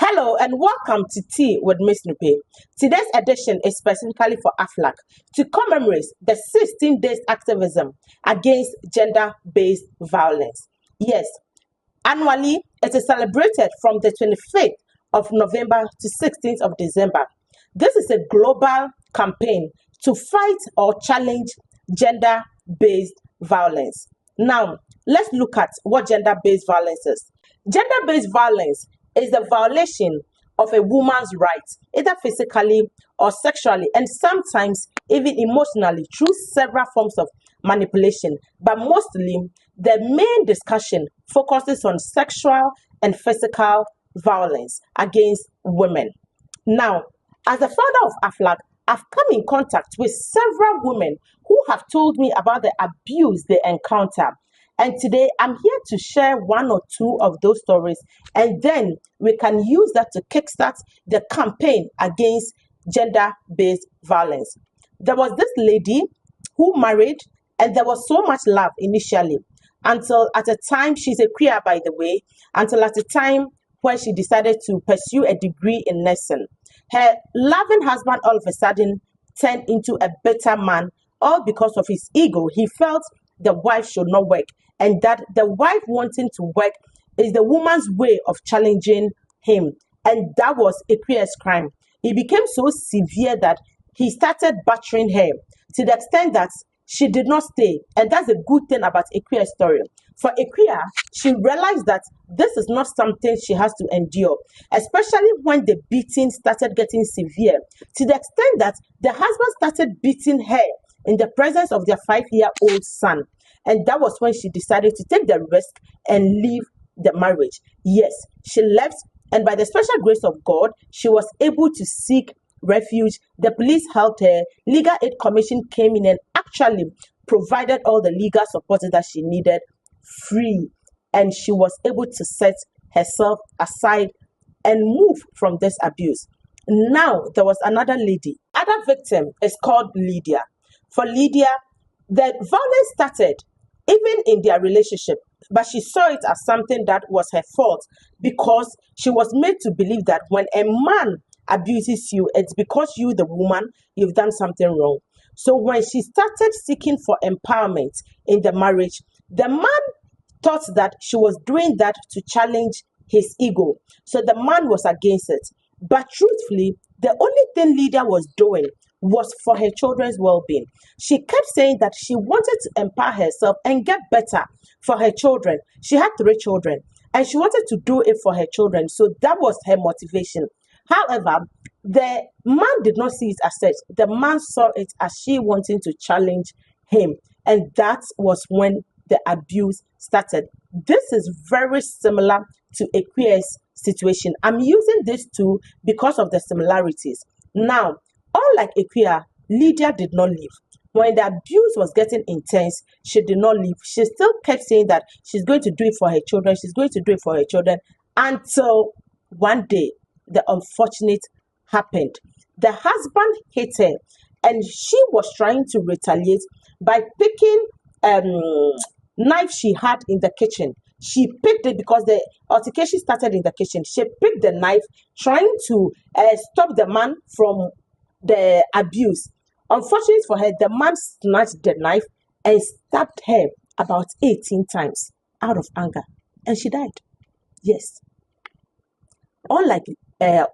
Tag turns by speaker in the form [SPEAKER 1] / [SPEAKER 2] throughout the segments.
[SPEAKER 1] Hello and welcome to Tea with Miss Nupe. Today's edition is specifically for AFLAC to commemorate the 16 days activism against gender-based violence. Yes, annually it is celebrated from the 25th of November to 16th of December. This is a global campaign to fight or challenge gender-based violence. Now, let's look at what gender-based violence is. Gender-based violence is the violation of a woman's rights, either physically or sexually, and sometimes even emotionally through several forms of manipulation. But mostly, the main discussion focuses on sexual and physical violence against women. Now, as the founder of AFLAG, I've come in contact with several women who have told me about the abuse they encounter. And today I'm here to share one or two of those stories, and then we can use that to kickstart the campaign against gender based violence. There was this lady who married, and there was so much love initially until at a time, she's a queer by the way, until at a time when she decided to pursue a degree in nursing. Her loving husband all of a sudden turned into a bitter man, all because of his ego. He felt the wife should not work, and that the wife wanting to work is the woman's way of challenging him. And that was a queer's crime. It became so severe that he started battering her to the extent that she did not stay. And that's a good thing about a queer story. For a queer, she realized that this is not something she has to endure, especially when the beating started getting severe, to the extent that the husband started beating her in the presence of their 5-year-old son. And that was when she decided to take the risk and leave the marriage. Yes, she left, and by the special grace of God, she was able to seek refuge. The police helped her. Legal Aid Commission came in and actually provided all the legal support that she needed free. And she was able to set herself aside and move from this abuse. Now, there was another lady. Other victim is called Lydia. For Lydia, the violence started even in their relationship, but she saw it as something that was her fault because she was made to believe that when a man abuses you, it's because you, the woman, you've done something wrong. So when she started seeking for empowerment in the marriage, the man thought that she was doing that to challenge his ego. So the man was against it. But truthfully, the only thing Lydia was doing was for her children's well-being. She kept saying that she wanted to empower herself and get better for her children. She had 3 children, and she wanted to do it for her children. So that was her motivation. However, the man did not see it as such. The man saw it as she wanting to challenge him. And that was when the abuse started. This is very similar to a queer's situation. I'm using this two because of the similarities. Now, unlike a queer, Lydia did not leave. When the abuse was getting intense, she did not leave. She still kept saying that she's going to do it for her children. She's going to do it for her children until one day the unfortunate happened. The husband hit her, and she was trying to retaliate by picking knife she had in the kitchen. She picked it because the altercation started in the kitchen. She picked the knife, trying to stop the man from the abuse. Unfortunately for her, the man snatched the knife and stabbed her about 18 times out of anger, and she died. Yes, unlike a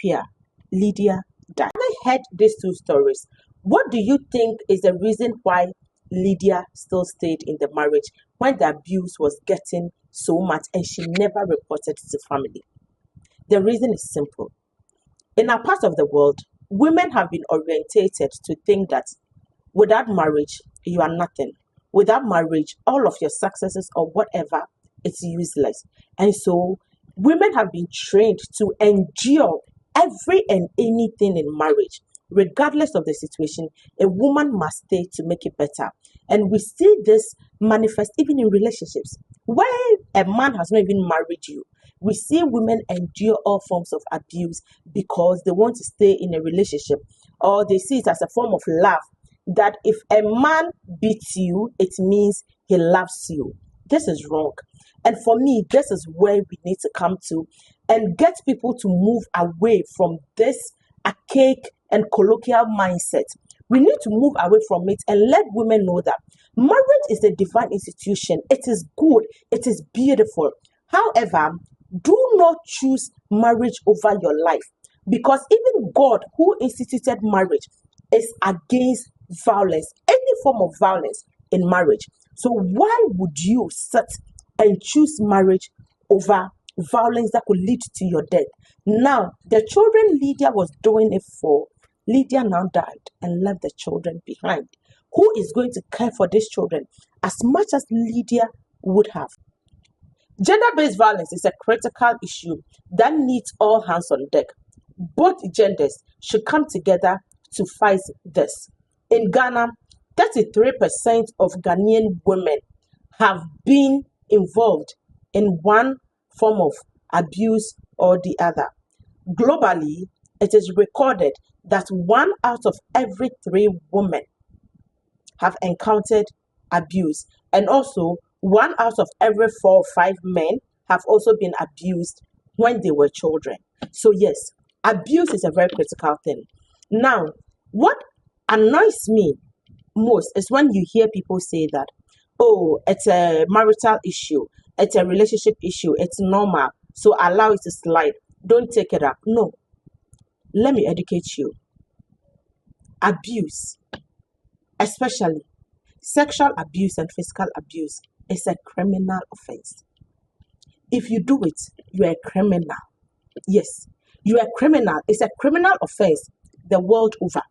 [SPEAKER 1] queer, Lydia died. I heard these 2 stories. What do you think is the reason why Lydia still stayed in the marriage when the abuse was getting so much and she never reported to family? The reason is simple. In our part of the world, women have been orientated to think that without marriage, you are nothing. Without marriage, all of your successes or whatever, it's useless. And so women have been trained to endure every and anything in marriage. Regardless of the situation, a woman must stay to make it better. And we see this manifest even in relationships. When a man has not even married you, we see women endure all forms of abuse because they want to stay in a relationship, or they see it as a form of love. That if a man beats you, it means he loves you. This is wrong. And for me, this is where we need to come to. and get people to move away from this archaic and colloquial mindset. We need to move away from it and let women know that marriage is a divine institution. It is good. It is beautiful. However, do not choose marriage over your life, because even God, who instituted marriage, is against violence, any form of violence in marriage. So why would you sit and choose marriage over violence that could lead to your death? Now, the children Lydia was doing it for, Lydia now died and left the children behind. Who is going to care for these children as much as Lydia would have? Gender-based violence is a critical issue that needs all hands on deck. Both genders should come together to fight this. In Ghana, 33% of Ghanaian women have been involved in one form of abuse or the other. Globally, it is recorded that 1 out of every 3 women have encountered abuse, and also 1 out of every 4 or 5 men have also been abused when they were children. So yes, abuse is a very critical thing. Now, what annoys me most is when you hear people say that, oh, it's a marital issue, it's a relationship issue, it's normal, so allow it to slide, don't take it up. No, let me educate you. Abuse, especially sexual abuse and physical abuse, is a criminal offense. If you do it, you are a criminal. Yes, you are a criminal. It's a criminal offense the world over.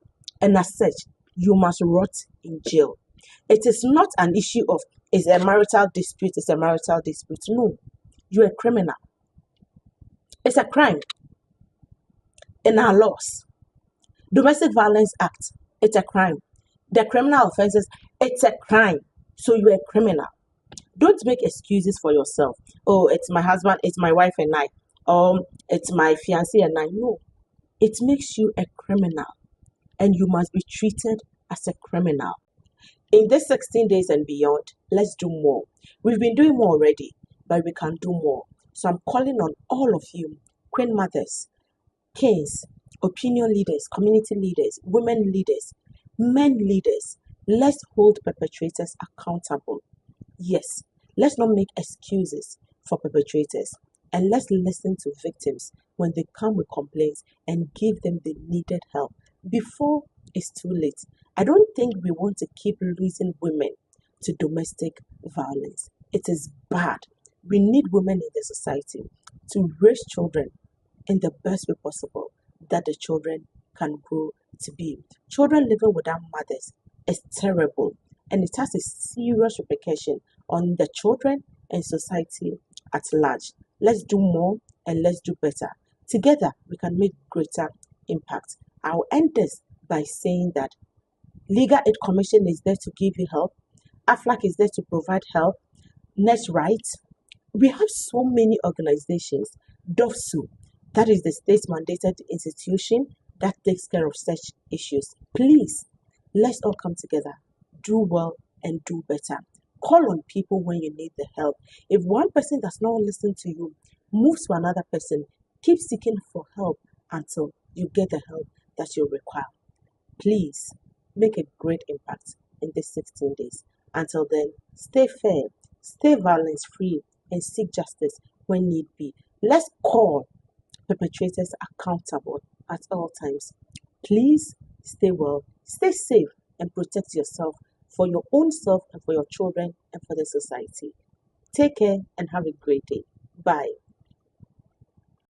[SPEAKER 1] And as such, you must rot in jail. It is not an issue of, is a marital dispute, it's a marital dispute. No, you're a criminal. It's a crime in our laws. Domestic Violence Act, it's a crime. The criminal offenses, it's a crime. So you're a criminal. Don't make excuses for yourself. Oh, it's my husband, it's my wife and I. It's my fiancé and I. No, it makes you a criminal, and you must be treated as a criminal. In this 16 days and beyond, let's do more. We've been doing more already, but we can do more. So I'm calling on all of you, queen mothers, kings, opinion leaders, community leaders, women leaders, men leaders. Let's hold perpetrators accountable. Yes, let's not make excuses for perpetrators, and let's listen to victims when they come with complaints and give them the needed help before it's too late. I don't think we want to keep losing women to domestic violence. It is bad. We need women in the society to raise children in the best way possible that the children can grow to be. Children living without mothers is terrible, and it has a serious repercussion on the children and society at large. Let's do more and let's do better. Together, we can make greater impact. I'll end this by saying that Legal Aid Commission is there to give you help. AFLAC is there to provide help. Next Rights. We have so many organizations. DOFSU, that is the state-mandated institution that takes care of such issues. Please, let's all come together, do well and do better. Call on people when you need the help. If one person does not listen to you, move to another person. Keep seeking for help until you get the help that you require. Please make a great impact in these 16 days. Until then, stay fair, stay violence free, and seek justice when need be. Let's call perpetrators accountable at all times. Please stay well, stay safe, and protect yourself for your own self and for your children and for the society. Take care and have a great day. Bye.